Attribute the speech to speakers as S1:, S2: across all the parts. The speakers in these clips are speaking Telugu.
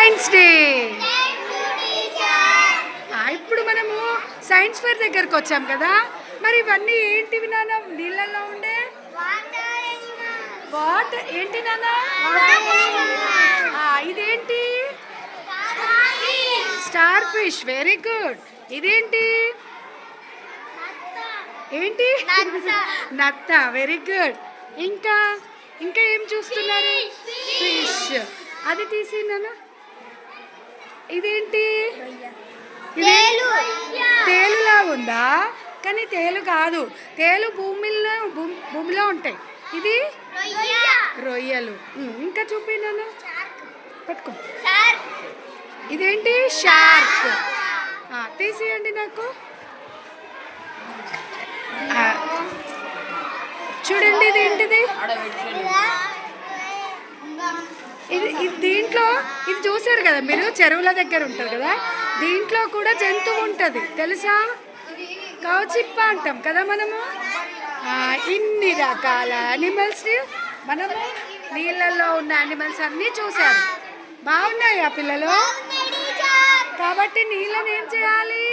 S1: Science day. ఇప్పుడు మనము సైన్స్ ఫేర్ దగ్గరకు వచ్చాం కదా, మరి ఇవన్నీ ఏంటివి నాన్న? నీళ్ళల్లో ఉండే వాటర్ ఏంటి నాన్న? ఇదేంటి? Star fish. Very good. ఇదేంటి? ఏంటి? నత్త. Very good. ఇంకా ఇంకా ఏం చూస్తున్నారు? ఫిష్. అది తీసి నాన్న. ఇదేంటి? తేలులా ఉందా? కానీ తేలు కాదు, తేలు భూమిలో ఉంటాయి. ఇది రొయ్యలు. ఇంకా చూపినాను, పట్టుకో. ఇదేంటి? షార్క్. తీసేయండి నాకు. చూడండి, ఇది ఏంటిది? ఇది దీంట్లో ఇది చూసారు కదా మీరు, చెరువుల దగ్గర ఉంటుంది కదా, దీంట్లో కూడా జంతువు ఉంటుంది తెలుసా? కౌచిప్ప అంటాం కదా మనము. ఇన్ని రకాల యానిమల్స్ని మనము నీళ్ళల్లో ఉన్న యానిమల్స్ అన్నీ చూసారు. బాగున్నాయి ఆ పిల్లలు. కాబట్టి నీళ్ళని ఏం చేయాలి?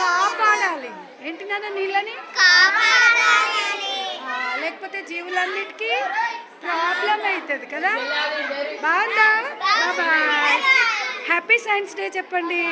S1: కాపాడాలి. ఏంటి నాన్న? నీళ్ళని లేకపోతే జీవులన్నిటికీ ప్రాబ్లం అవుతుంది కదా. బాగుందా? బాయ్. హ్యాపీ సైన్స్ డే చెప్పండి.